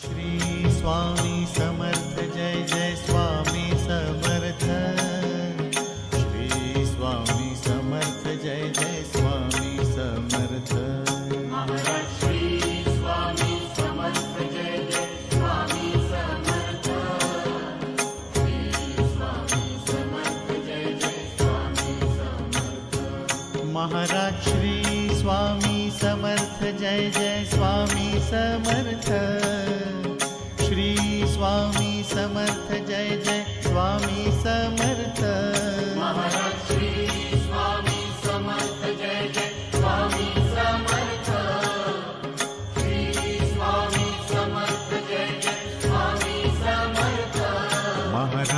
Shri Swami Samarth Jai Jai Swami Samarth. Shri Swami Samarth Jai Jai Swami Samarth. Maharaj Shri Swami Samarth Jai Jai Swami Samarth. Shri Swami Samarth Jai Jai Swami Samarth. Maharaj Shri Swami Samarth Jai Jai Swami Samarth. Shri Swami Samarth Jai Jai Swami Samarth. Maharaj Shri Swami Samarth Jai Jai Swami Samarth. Shri Swami Samarth Jai Jai Swami Samarth. Maharaj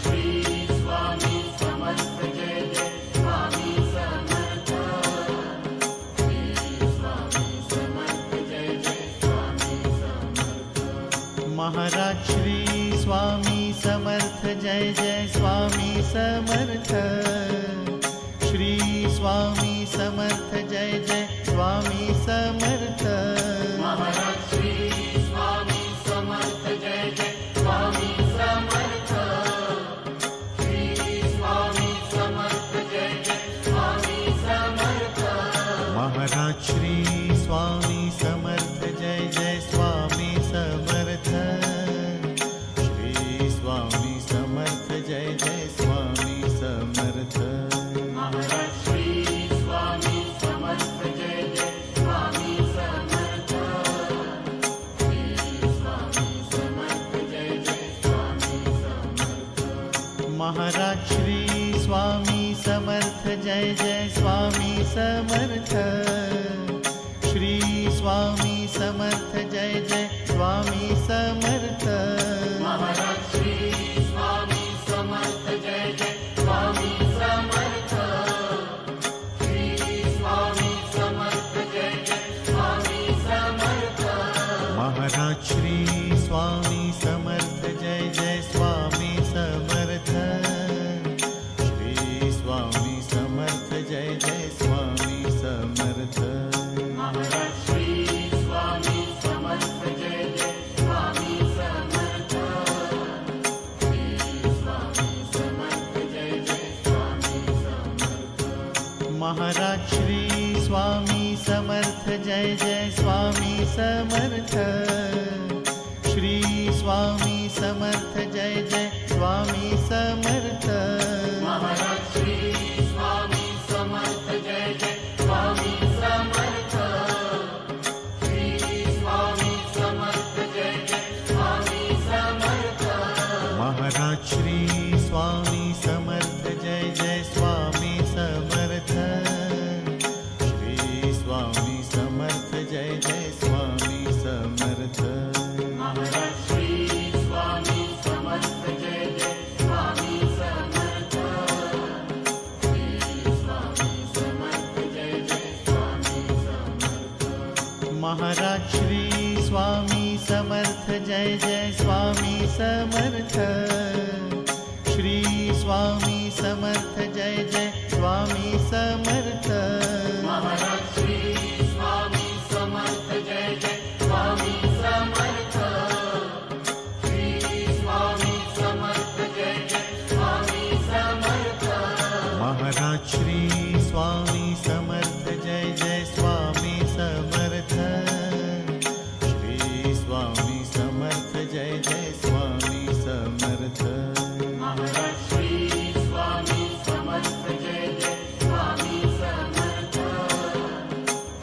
Shri Swami Samarth Jai Jai Swami Samarth. Shri Swami Samarth Jai Jai Swami Samarth. Maharaj Shri Swami Samarth Jai Jai Swami Samarth. Shri Swami Samarth Jai Jai Swami Samarth. Maharaj Shri Swami Samarth Jai Jai Swami Samarth. Shri Swami Samarth Jai Jai Swami Samarth. Maharaj Shri Swami Samarth Jai Jai Swami Samarth. Shri Swami Samarth Jai Jai Swami Samarth. Maharaj Shri Swami Samarth Jai Jai Swami Samarth. Shri Swami Samarth Jai Jai Swami Samarth. Maharaj Shri Swami Samarth Jai Jai Swami Samarth. Shri Swami Samarth Jai Jai Swami Samarth. Maharaj Shri Swami Samarth Jai Jai Swami Samarth. Shri Swami Samarth Jai Jai Swami Samarth. Maharaj Shri Swami Samarth Jai Jai Swami Samarth. Shri Swami Samarth Jai Jai Swami Samarth. Maharaj Shri Swami Samarth Jai Jai Swami Samarth. Shri Swami Samarth Jai Jai Swami Samarth. Maharaj Shri Swami Samarth Jai Jai Swami Samarth. Shri Swami Samarth Jai Jai Swami Samarth. Maharaj Shri Swami Samarth Jai Jai Swami Samarth. Shri Swami Samarth Jai Jai Swami Samarth. Maharaj Shri Swami Samarth Jai Jai Swami Samarth. Shri Swami Samarth Jai Jai Swami Samarth. Maharaj Shri Swami Samarth Jai Jai Swami Samarth. Shri Swami Samarth Jai Jai Swami Samarth. Maharaj Shri Swami Samarth Jai Jai Swami Samarth. Shri Swami Samarth Jai Jai Swami Samarth. Maharaj Shri Swami Samarth Jai Jai Swami Samarth. Shri Swami Samarth Jai Jai Swami Samarth. Maharaj Shri Swami Samarth Jai Jai Swami Samarth. Shri Swami Samarth Jai Jai Swami Samarth. Maharaj Shri Swami Samarth Jai Jai Swami Samarth. Shri Swami Samarth Jai Jai Swami Samarth. Maharaj Shri Swami Samarth Jai Jai Swami Samarth.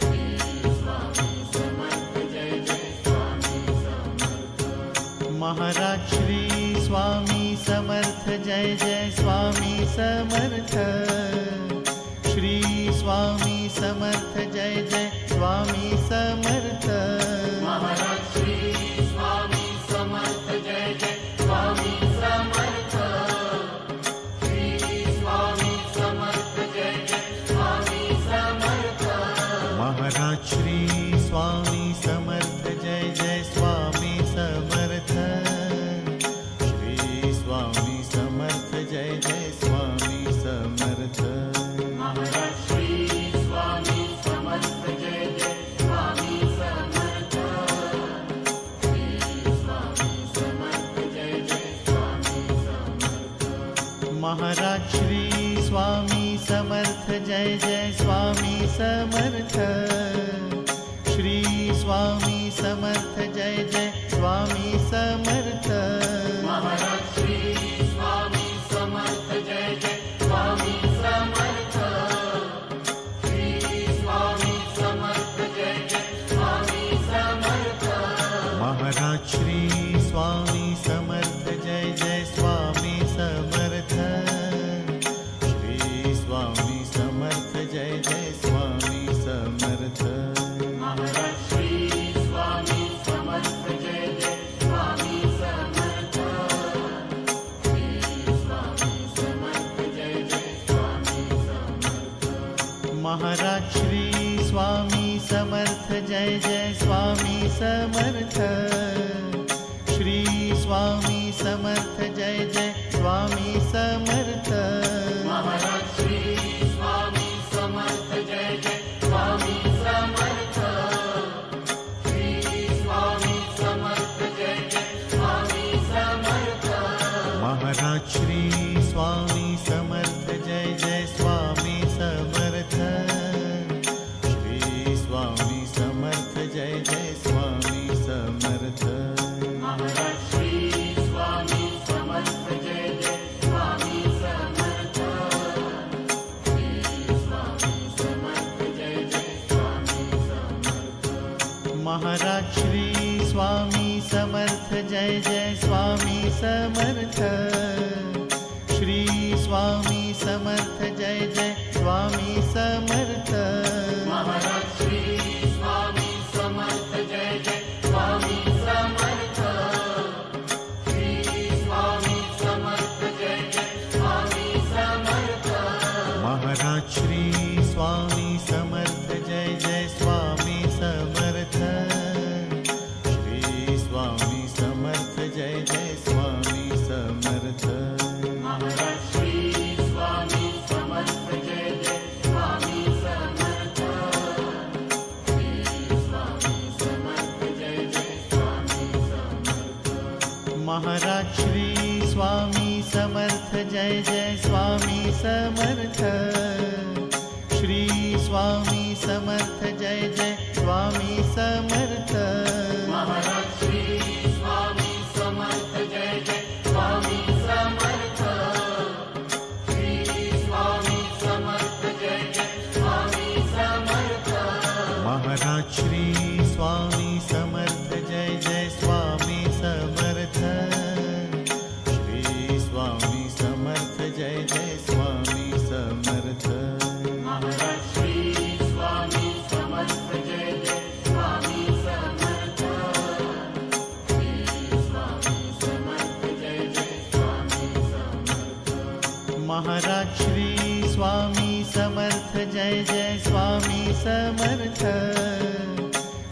Shri Swami Samarth Jai Jai Swami Samarth. Maharaj Shri Swami Samarth Jai Jai Swami Samarth. Shri Swami Samarth Jai Jai Swami Samarth. Maharaj Shri Swami Samarth Jai Jai Swami Samarth. Shri Swami Samarth Jai Jai Swami Samarth. Maharaj Shri Swami Samarth Jai Jai Swami Samarth. Shri Swami Samarth Jai Jai Swami Samarth. Maharaj Shri Swami Samarth Jai Jai Swami Samarth. Shri Swami Samarth Jai Jai Swami Samarth. Maharaj Shri Swami Samarth Jai Jai Swami Samarth. Shri Swami Samarth Jai Jai Swami Samarth. Maharaj Shri Swami Samarth Jai Jai Swami Samarth. Shri Swami Samarth Jai Jai Swami Samarth. Maharaj Shri Swami Samarth Jai Jai Swami Samarth. Shri Swami Samarth Jai Jai Swami Samarth. Maharaj Shri Swami Samarth Jai Jai Swami Samarth. Shri Swami Samarth Jai Jai Swami Samarth. Maharaj Shri Swami Samarth Jai Jai Swami Samarth. Shri Swami Samarth Jai Jai Swami Samarth. Maharaj Shri Swami Samarth Jai Jai Swami Samarth. Shri Swami Samarth Jai Jai Swami Samarth. Maharaj Shri Swami Samarth Jai Jai Swami Samarth. Shri Swami Samarth Jai Jai Swami Samarth. Maharaj Shri Swami Samarth Jai Jai Swami Samarth. Shri Swami Samarth Jai Jai Swami Samarth. Maharaj Shri Swami Samarth Jai Jai Swami Samarth. Shri Swami Samarth Jai Jai Swami Samarth. Maharaj Shri Swami Samarth Jai Jai Swami Samarth. Shri Swami Samarth Jai Jai Swami Samarth. Maharaj Shri Swami Samarth Jai Jai Swami Samarth. Shri Swami Samarth Jai Jai Swami Samarth. Maharaj Shri Swami Samarth Jai Jai Swami Samarth. Shri Swami Samarth Jai Jai Swami Samarth. Maharaj Shri Swami Samarth Jai Jai Swami Samarth. Shri Swami Samarth Jai Jai Swami Samarth. Maharaj Shri Swami Samarth Jai Jai Swami Samarth. Shri Swami Samarth Jai Jai Swami Samarth. Maharaj Shri Swami Samarth Jai Jai Swami Samarth. Shri Swami Samarth Jai Jai Swami Samarth. Maharaj Shri Swami Samarth Jai Jai Swami Samarth. Shri Swami Samarth Jai Jai Swami Samarth. Maharaj Shri Swami Samarth Jai Jai Swami Samarth.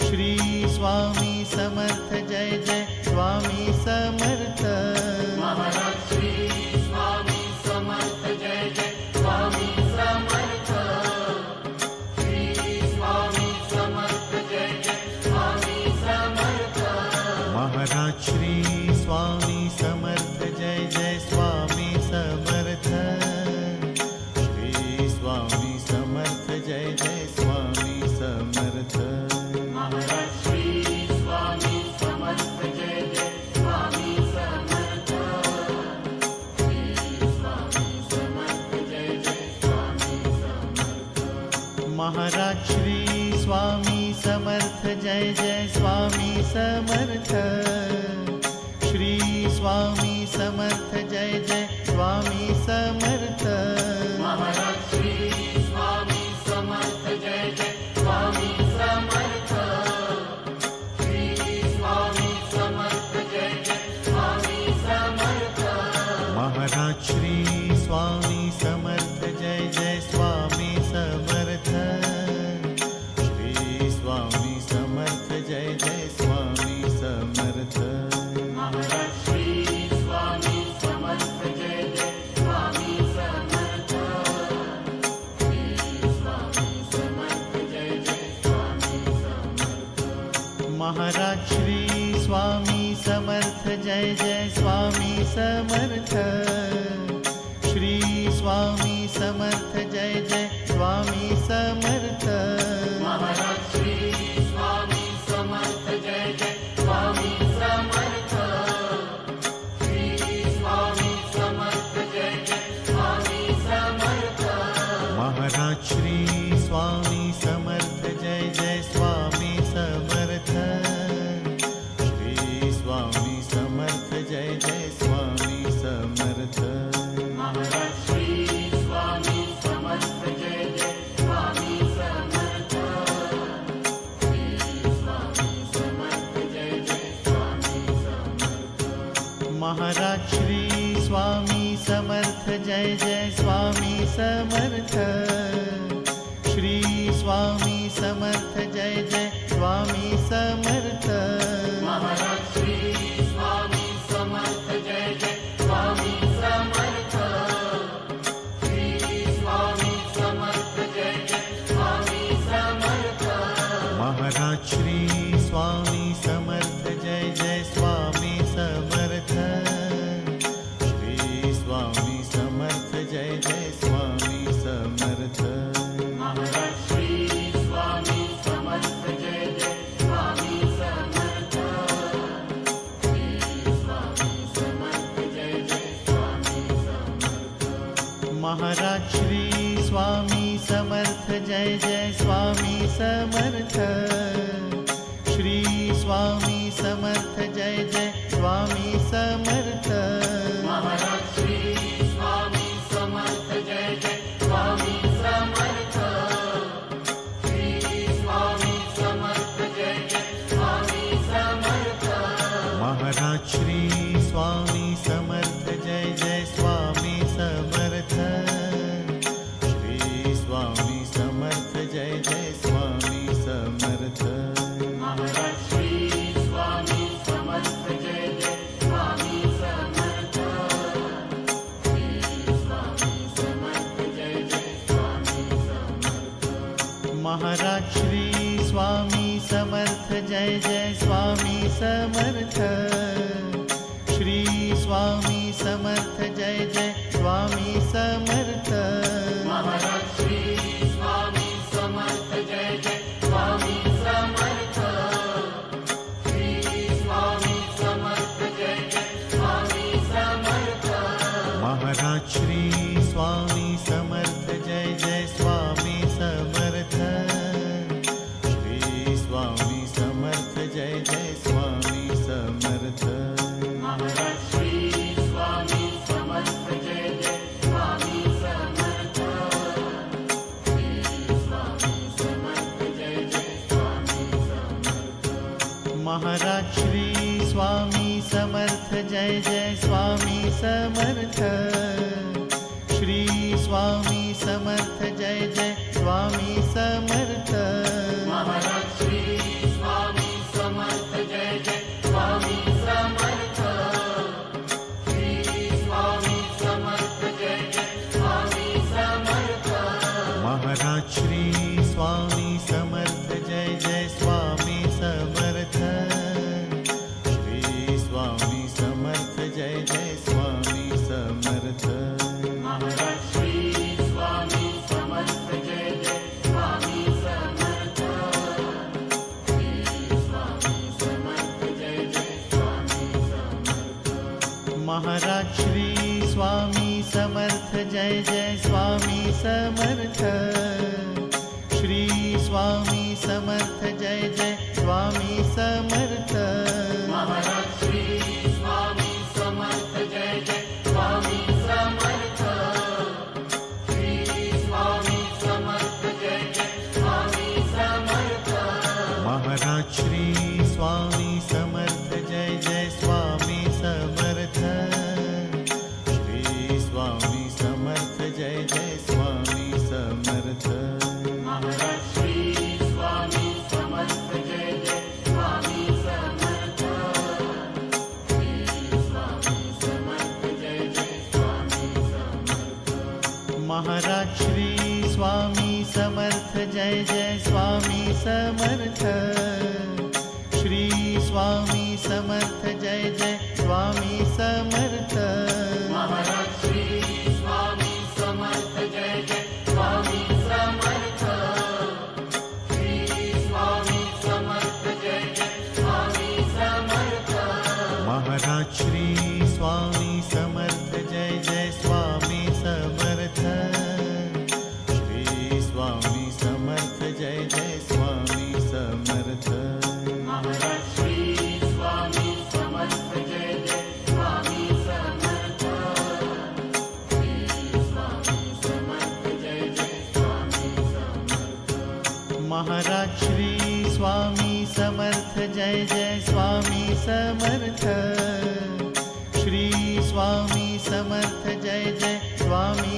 Shri Swami Samarth Jai Jai Swami Samarth. Maharaj Shri Swami Samarth Jai Jai Swami Samarth. Shri Swami Samarth Jai Jai Swami Samarth. Maharaj Shri Swami Samarth Jai Jai Swami Samarth. Shri Swami Samarth Jai Jai Swami Samarth. Maharaj Shri Swami Samarth Jai Jai Swami Samarth. Maharaj Shri Swami Samarth Jai Jai Swami Samarth. Shri Swami Samarth Jai Jai Swami Samarth. Maharaj Shri Swami Samarth Jai Jai Swami Samarth. Shri Swami Samarth Jai Jai Swami Samarth. Maharaj Shri Swami Samarth Jai Jai Swami Samarth. Shri Swami Samarth Jai Jai Swami Samarth. Maharaj Shri Swami Samarth Jai Jai Swami Samarth. Shri Swami Samarth Jai Jai Swami Samarth. Maharaj Shri Swami Samarth Jai Jai Swami Samarth. Shri Swami Samarth Jai Jai Swami Samarth. Maharaj Shri Swami Samarth Jai Jai Swami Samarth. Shri Swami Samarth Jai Jai Swami Samarth. Maharaj Shri Swami Samarth Jai Jai Swami Samarth. Shri Swami Samarth Jai Jai Swami Samarth. Maharaj Shri Swami Samarth Jai Jai Swami Samarth. Shri Swami Samarth Jai Jai Swami Samarth. Maharaj Shri Swami Samarth Jai Jai Swami Samarth. Shri Swami Samarth Jai Jai Swami Samarth. Maharaj Shri Swami Samarth Jai Jai Swami Samarth. Shri Swami Samarth Jai Jai Swami Samarth. Maharaj Shri Swami Samarth Jai Jai Swami Samarth. Shri Swami Samarth Jai Jai Swami Samarth. Maharaj Shri Swami Samarth Jai Jai Swami Samarth. Shri Swami Samarth Jai Jai Swami Samarth. Maharaj Shri Swami Samarth Jai Jai Swami Samarth. Shri Swami Samarth Jai Jai Swami Samarth. Maharaj Shri Swami Samarth Jai Jai Swami Samarth. Shri Swami Samarth Jai Jai Swami Samarth. Maharaj Shri Swami Samarth Jai Jai Swami Samarth. Shri Swami Samarth Jai Jai Swami Samarth. Maharaj Shri Swami Samarth Jai Jai Swami Samarth. Shri Swami Samarth Jai Jai Swami Samarth. Maharaj Shri Swami Samarth Jai Jai Swami Samarth. Shri Swami Samarth Jai Jai Swami Samarth. Maharaj Shri Swami Samarth Jai Jai Swami Samarth. Shri Swami Samarth Jai Jai Swami Samarth. Maharaj Shri Swami Samarth Jai Jai Swami Samarth. Shri Swami Samarth Jai Jai Swami Samarth. Maharaj Shri Swami Samarth Jai Jai Swami Samarth. Shri Swami Samarth Jai Jai Swami Samarth. Maharaj Shri Swami Samarth Jai Jai Swami Samarth. Shri Swami Samarth Jai Jai Swami Samarth. Maharaj Shri Swami Samarth Jai Jai Swami Samarth. Shri Swami Samarth Jai Jai Swami Samarth. Maharaj Shri Swami Samarth Jai Jai Swami Samarth. Shri Swami Samarth Jai Jai Swami Samarth. Maharaj Shri Swami Samarth Jai Jai Swami Samarth. Shri Swami Samarth Jai Jai Swami Samarth. Maharaj Shri Swami Samarth Jai Jai Swami Samarth. Shri Swami Samarth Jai Jai Swami Samarth. Maharaj Shri Swami Samarth Jai Jai Swami Samarth. Shri Swami Samarth Jai Jai Swami Samarth. Maharaj Shri Swami Samarth Jai Jai Swami Samarth. Shri Swami Samarth Jai Jai Swami Samarth. Maharaj Shri Swami Samarth Jai Jai Swami Samarth. Shri Swami Samarth Jai Jai Swami Samarth. Maharaj Shri Swami Samarth Jai Jai Swami Samarth. Shri Swami Samarth Jai Jai Swami